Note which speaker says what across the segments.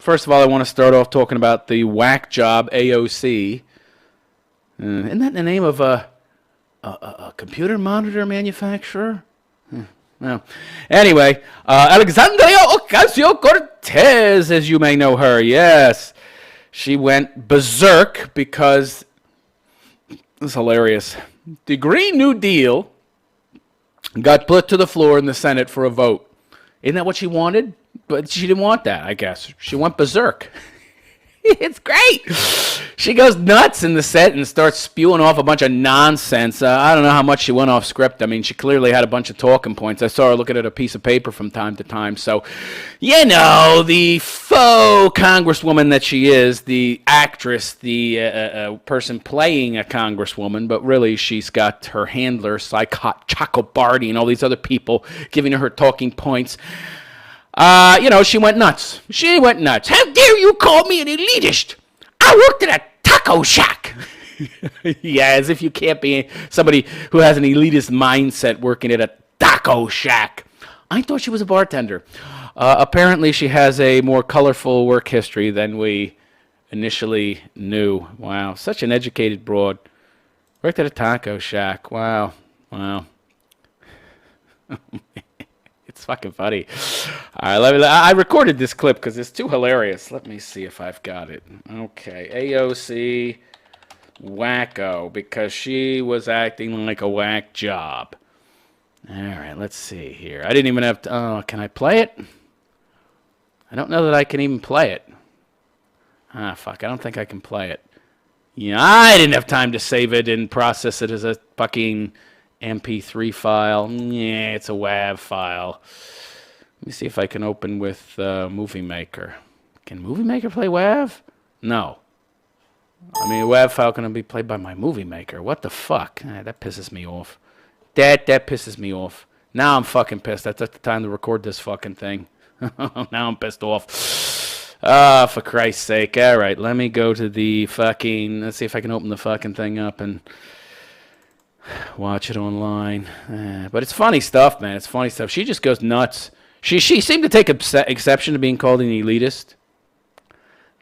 Speaker 1: First of all, I want to start off talking about the whack job AOC. Isn't that the name of a computer monitor manufacturer? Well, anyway, Alexandria Ocasio-Cortez, as you may know her, yes. She went berserk because, this is hilarious, the Green New Deal got put to the floor in the Senate for a vote. Isn't that what she wanted? But she didn't want that, I guess. She went berserk. It's great. She goes nuts in the set and starts spewing off a bunch of nonsense. I don't know how much she went off script. I mean, she clearly had a bunch of talking points. I saw her looking at a piece of paper from time to time. So, you know, the faux congresswoman that she is, the actress, the person playing a congresswoman, but really she's got her handler, Chacobardi, and all these other people giving her talking points. You know, she went nuts. She went nuts. How dare you call me an elitist? I worked at a taco shack. Yeah, as if you can't be somebody who has an elitist mindset working at a taco shack. I thought she was a bartender. Apparently, she has a more colorful work history than we initially knew. Wow, such an educated broad. Worked at a taco shack. Wow. Wow. It's fucking funny. All right, I recorded this clip because it's too hilarious. Let me see if I've got it. Okay, AOC wacko, because she was acting like a whack job. All right, let's see here. I didn't even have to... Oh, can I play it? I don't know that I can even play it. Ah, fuck, I don't think I can play it. Yeah, I didn't have time to save it and process it as a fucking... MP3 file. Yeah, it's a WAV file. Let me see if I can open with Movie Maker. Can Movie Maker play WAV? No. I mean, a WAV file can be played by my Movie Maker. What the fuck? That pisses me off. That pisses me off. Now I'm fucking pissed. I took the time to record this fucking thing. Now I'm pissed off. Ah, for Christ's sake. All right, let me go to the fucking... Let's see if I can open the fucking thing up and... watch it online. But it's funny stuff, man. It's funny stuff. She just goes nuts. She seemed to take exception to being called an elitist.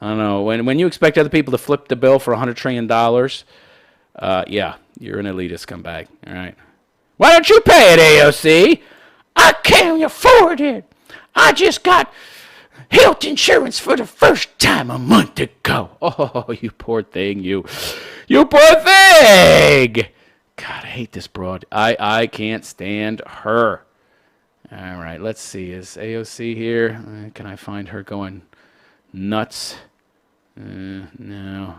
Speaker 1: I don't know. When you expect other people to flip the bill for $100 trillion, yeah, you're an elitist scumbag. All right. Why don't you pay it, AOC? I can't afford it. I just got health insurance for the first time a month ago. Oh, you poor thing, you. You poor thing. God, I hate this broad. I can't stand her. All right, let's see. Is AOC here? Can I find her going nuts? No,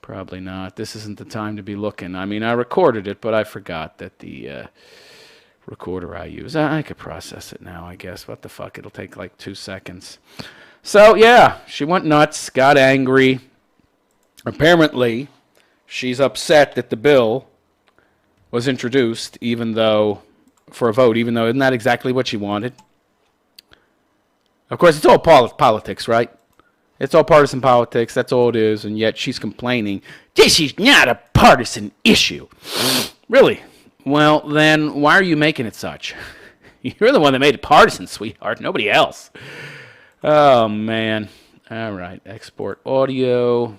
Speaker 1: probably not. This isn't the time to be looking. I mean, I recorded it, but I forgot that the recorder I use. I could process it now, I guess. What the fuck? It'll take like 2 seconds. So, yeah, she went nuts, got angry. Apparently, she's upset that the bill was introduced, even though, for a vote, even though isn't that exactly what she wanted? Of course, it's all politics, right? It's all partisan politics, that's all it is, and yet she's complaining, this is not a partisan issue. Really? Well, then, why are you making it such? You're the one that made it partisan, sweetheart, nobody else. Oh, man. All right, export audio.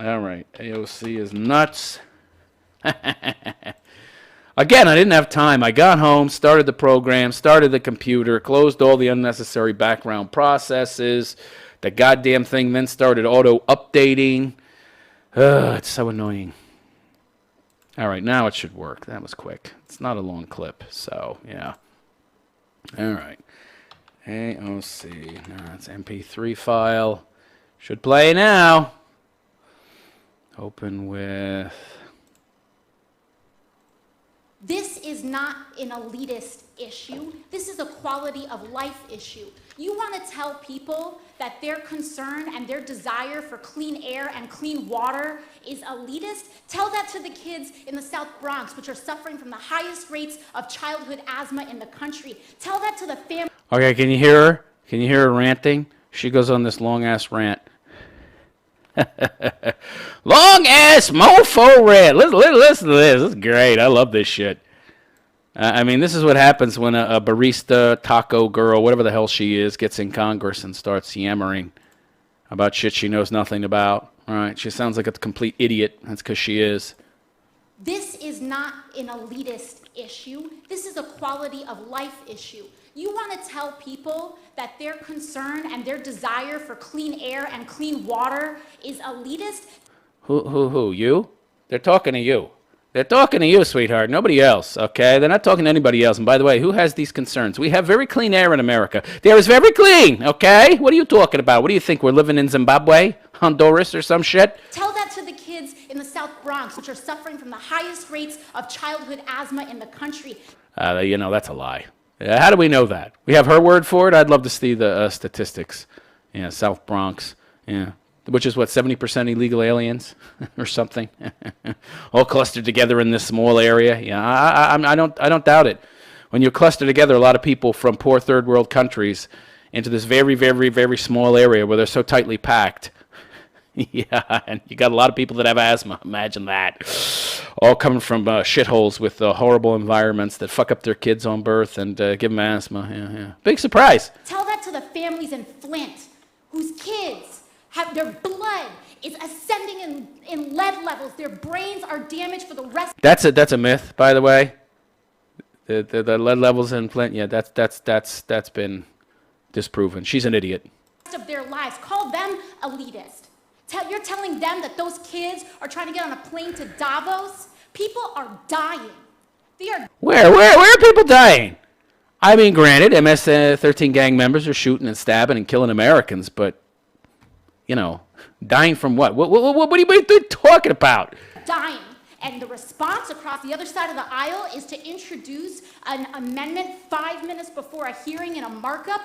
Speaker 1: All right, AOC is nuts. Again, I didn't have time. I got home, started the program, started the computer, closed all the unnecessary background processes. The goddamn thing then started auto-updating. It's so annoying. All right, now it should work. That was quick. It's not a long clip, so, yeah. All right. AOC. No, it's MP3 file. Should play now. Open with...
Speaker 2: This is not an elitist issue. This is a quality of life issue. You want to tell people that their concern and their desire for clean air and clean water is elitist? Tell that to the kids in the South Bronx, which are suffering from the highest rates of childhood asthma in the country. Tell that to the family.
Speaker 1: Okay, can you hear her? Can you hear her ranting? She goes on this long-ass rant. Long-ass mofo rant. Listen to this. This is great. I love this shit. I mean, this is what happens when a barista, taco girl, whatever the hell she is, gets in Congress and starts yammering. about shit she knows nothing about. All right, she sounds like a complete idiot. That's because she is.
Speaker 2: This is not an elitist issue. This is a quality of life issue. You want to tell people that their concern and their desire for clean air and clean water is elitist?
Speaker 1: Who? You? They're talking to you. They're talking to you, sweetheart. Nobody else, okay? They're not talking to anybody else. And by the way, who has these concerns? We have very clean air in America. The air is very clean, okay? What are you talking about? What do you think? We're living in Zimbabwe, Honduras, or some shit?
Speaker 2: Tell that to the kids in the South Bronx, which are suffering from the highest rates of childhood asthma in the country.
Speaker 1: That's a lie. How do we know that? We have her word for it? I'd love to see the statistics. Yeah, South Bronx. Yeah. Which is what, 70% illegal aliens or something, all clustered together in this small area. Yeah, I don't doubt it. When you cluster together a lot of people from poor third world countries into this very, very, very small area where they're so tightly packed, yeah, and you got a lot of people that have asthma. Imagine that, all coming from shitholes with horrible environments that fuck up their kids on birth and give them asthma. Yeah, big surprise.
Speaker 2: Tell that to the families in Flint whose kids have their blood is ascending in lead levels. Their brains are damaged for the rest.
Speaker 1: That's a myth, by the way. The lead levels in Flint. Yeah, that's been disproven. She's an idiot.
Speaker 2: Of their lives. Call them elitist. You're telling them that those kids are trying to get on a plane to Davos. People are dying. They are.
Speaker 1: Where are people dying? I mean, granted, MS-13 gang members are shooting and stabbing and killing Americans, but. Dying from what? What are you talking about?
Speaker 2: Dying. And the response across the other side of the aisle is to introduce an amendment 5 minutes before a hearing in a markup.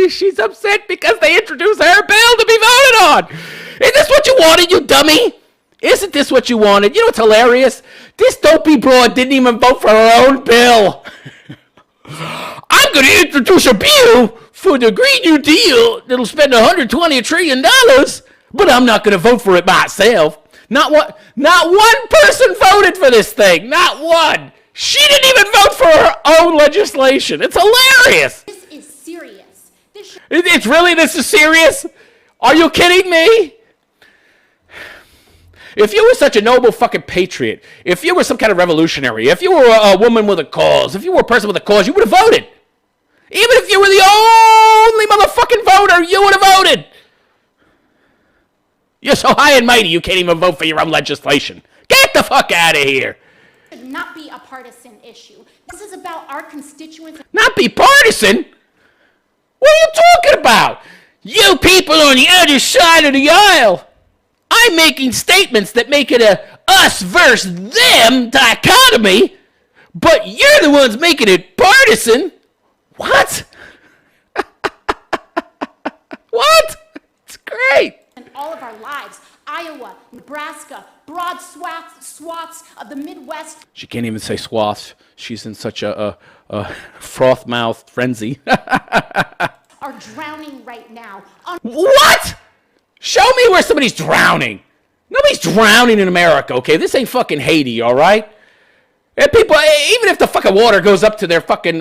Speaker 1: She's upset because they introduced her bill to be voted on. Is this what you wanted, you dummy? Isn't this what you wanted? You know what's hilarious? This dopey broad didn't even vote for her own bill. I'm going to introduce a bill for the Green New Deal that'll spend $120 trillion, but I'm not going to vote for it myself. Not one person voted for this thing. Not one. She didn't even vote for her own legislation. It's hilarious.
Speaker 2: This is serious.
Speaker 1: This is serious? Are you kidding me? If you were such a noble fucking patriot, if you were some kind of revolutionary, if you were a woman with a cause, if you were a person with a cause, you would have voted. Even if you were the only motherfucking voter, you would have voted. You're so high and mighty, you can't even vote for your own legislation. Get the fuck out of here.
Speaker 2: It should not be a partisan issue. This is about our constituents.
Speaker 1: Not be partisan? What are you talking about? You people on the other side of the aisle. I'm making statements that make it a us versus them dichotomy, but you're the ones making it partisan. What? What? It's great.
Speaker 2: In all of our lives, Iowa, Nebraska, broad swaths of the Midwest.
Speaker 1: She can't even say swaths. She's in such a froth-mouthed frenzy.
Speaker 2: Are drowning right now.
Speaker 1: What? Show me where somebody's drowning. Nobody's drowning in America, okay? This ain't fucking Haiti, all right? And people, even if the fucking water goes up to their fucking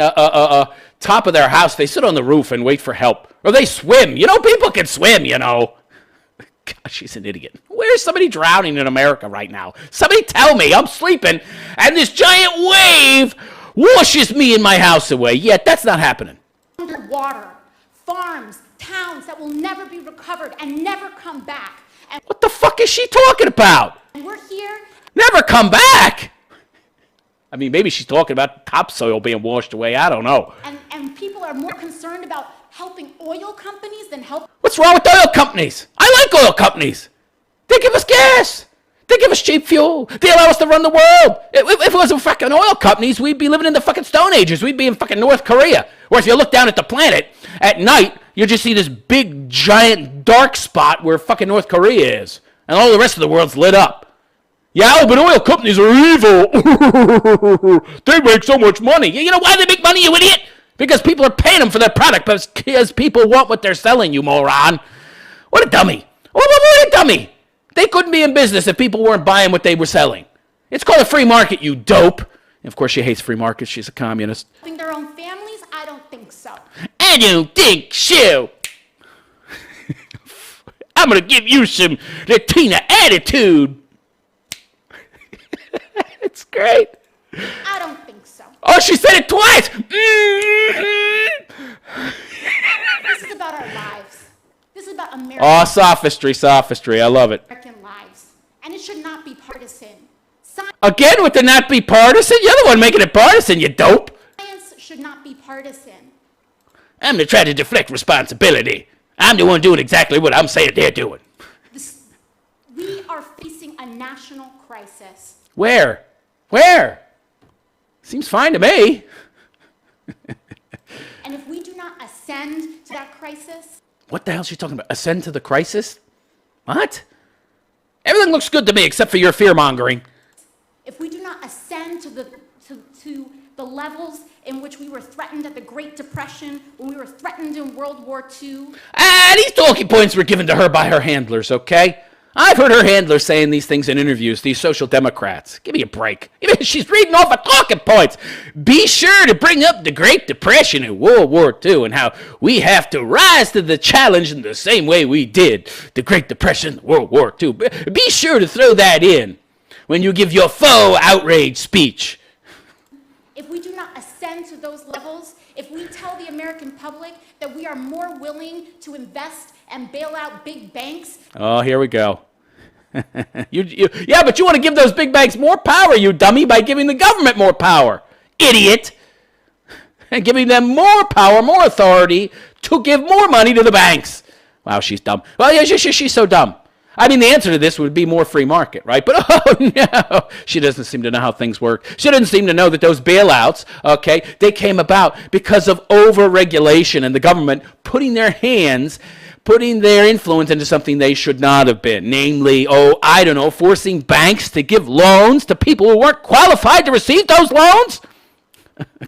Speaker 1: top of their house, they sit on the roof and wait for help. Or they swim. People can swim, God, she's an idiot. Where's somebody drowning in America right now? Somebody tell me. I'm sleeping, and this giant wave washes me and my house away. Yet that's not happening.
Speaker 2: Underwater, farms, towns that will never be recovered and never come back. And
Speaker 1: what the fuck is she talking about?
Speaker 2: we're here.
Speaker 1: Never come back? I mean, maybe she's talking about topsoil being washed away. I don't know.
Speaker 2: And people are more concerned about helping oil companies than help.
Speaker 1: What's wrong with oil companies? I like oil companies. They give us gas. They give us cheap fuel. They allow us to run the world. If it wasn't fucking oil companies, we'd be living in the fucking Stone Ages. We'd be in fucking North Korea. Or if you look down at the planet at night, you just see this big, giant, dark spot where fucking North Korea is. And all the rest of the world's lit up. Yeah, but oil companies are evil. They make so much money. You know why they make money, you idiot? Because people are paying them for their product, because people want what they're selling, you moron. What a dummy. What a dummy. They couldn't be in business if people weren't buying what they were selling. It's called a free market, you dope. And of course, she hates free markets. She's a communist.
Speaker 2: Helping their own families? I don't think so.
Speaker 1: I don't think so. I'm going to give you some Latina attitude. It's great.
Speaker 2: I don't think so.
Speaker 1: Oh, she said it twice.
Speaker 2: This is about our lives. This is about American,
Speaker 1: Oh, sophistry. I love it.
Speaker 2: American lives. And it should not be partisan.
Speaker 1: Again with the not be partisan? You're the one making it partisan, you dope.
Speaker 2: Science should not be partisan.
Speaker 1: I'm going to try to deflect responsibility. I'm the one doing exactly what I'm saying they're doing.
Speaker 2: We are facing a national crisis.
Speaker 1: Where? Where? Seems fine to me.
Speaker 2: And if we do not ascend to that crisis,
Speaker 1: What the hell is she talking about? Ascend to the crisis? What? Everything looks good to me except for your fear-mongering.
Speaker 2: if we do not ascend to the levels in which we were threatened at the Great Depression, when we were threatened in World War II.
Speaker 1: These talking points were given to her by her handlers, okay? I've heard her handlers saying these things in interviews, these social democrats. Give me a break. She's reading off of talking points. Be sure to bring up the Great Depression and World War II and how we have to rise to the challenge in the same way we did the Great Depression and World War II. Be sure to throw that in when you give your faux outrage speech.
Speaker 2: If we do not ascend to those levels, if we tell the American public that we are more willing to invest and bail out big banks.
Speaker 1: Oh, here we go. Yeah, but you want to give those big banks more power, you dummy, by giving the government more power. Idiot. And giving them more power, more authority to give more money to the banks. Wow, she's dumb. Well, yeah, she's so dumb. I mean, the answer to this would be more free market, right? But, oh, no, she doesn't seem to know how things work. She doesn't seem to know that those bailouts, okay, they came about because of over-regulation and the government putting their influence into something they should not have been. Namely, forcing banks to give loans to people who weren't qualified to receive those loans?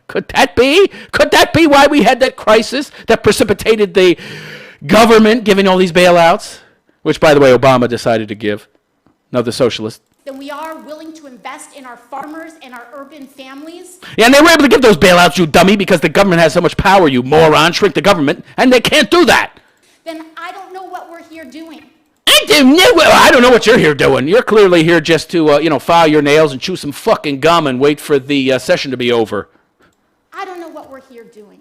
Speaker 1: Could that be? Could that be why we had that crisis that precipitated the government giving all these bailouts? Which, by the way, Obama decided to give. No, the socialist.
Speaker 2: Then we are willing to invest in our farmers and our urban families.
Speaker 1: Yeah, and they were able to give those bailouts, you dummy, because the government has so much power, you moron. Shrink the government, and they can't do that.
Speaker 2: Then I don't know what we're here doing.
Speaker 1: I don't know what you're here doing. You're clearly here just to, file your nails and chew some fucking gum and wait for the session to be over.
Speaker 2: I don't know what we're here doing.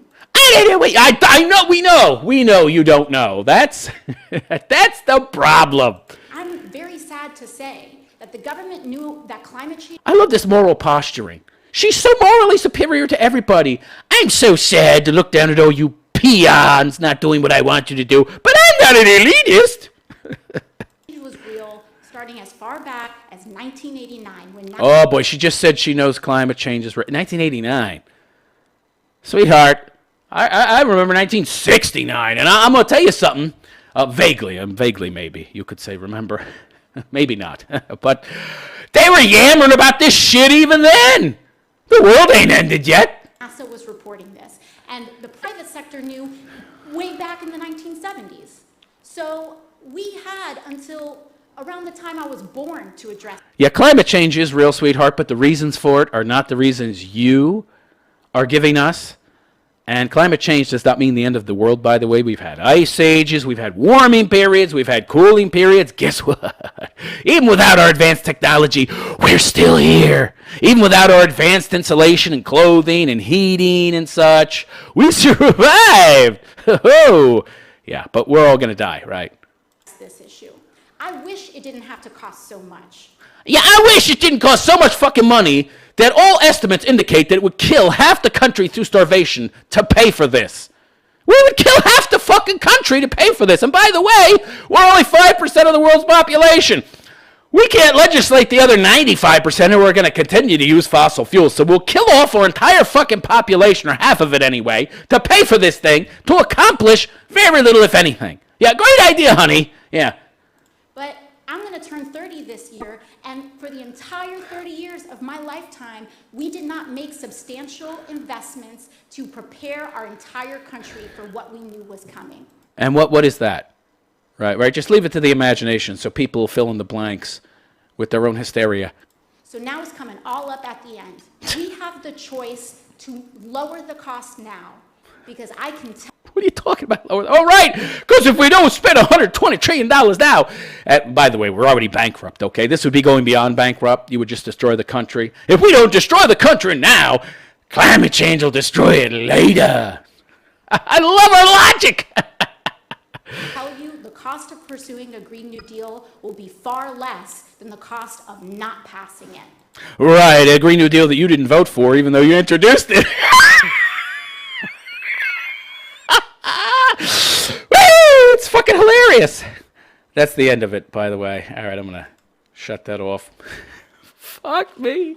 Speaker 1: We know you don't know. That's the problem.
Speaker 2: I'm very sad to say that the government knew that climate change.
Speaker 1: I love this moral posturing. She's so morally superior to everybody. I'm so sad to look down at all you peons not doing what I want you to do, but I'm not an elitist.
Speaker 2: It was real, starting as far back as 1989.
Speaker 1: Oh boy, she just said she knows climate change is 1989. Sweetheart, I remember 1969, and I'm going to tell you something. Vaguely maybe, you could say remember. Maybe not. But they were yammering about this shit even then. The world ain't ended yet.
Speaker 2: NASA was reporting this, and the private sector knew way back in the 1970s. So we had until around the time I was born to address.
Speaker 1: Yeah, climate change is real, sweetheart, but the reasons for it are not the reasons you are giving us. And climate change does not mean the end of the world, by the way. We've had ice ages, we've had warming periods, we've had cooling periods. Guess what? Even without our advanced technology, we're still here. Even without our advanced insulation and clothing and heating and such, we survived. Yeah, but we're all going to die, right?
Speaker 2: This issue. I wish it didn't have to cost so much.
Speaker 1: Yeah, I wish it didn't cost so much fucking money that all estimates indicate that it would kill half the country through starvation to pay for this. We would kill half the fucking country to pay for this. And by the way, we're only 5% of the world's population. We can't legislate the other 95% who are going to continue to use fossil fuels. So we'll kill off our entire fucking population, or half of it anyway, to pay for this thing, to accomplish very little, if anything. Yeah, great idea, honey. Yeah.
Speaker 2: But I'm going to turn 30 this year, and for the entire 30 years of my lifetime, we did not make substantial investments to prepare our entire country for what we knew was coming.
Speaker 1: And what is that? Right. Just leave it to the imagination so people will fill in the blanks with their own hysteria.
Speaker 2: So now it's coming all up at the end. We have the choice to lower the cost now, because I can tell.
Speaker 1: What are you talking about? Oh, right, because if we don't spend $120 trillion now, by the way, we're already bankrupt, okay? This would be going beyond bankrupt. You would just destroy the country. If we don't destroy the country now, climate change will destroy it later. I love our logic.
Speaker 2: Tell you the cost of pursuing a Green New Deal will be far less than the cost of not passing it.
Speaker 1: Right, a Green New Deal that you didn't vote for, even though you introduced it. Woo! It's fucking hilarious. That's the end of it, by the way. All right, I'm going to shut that off. Fuck me.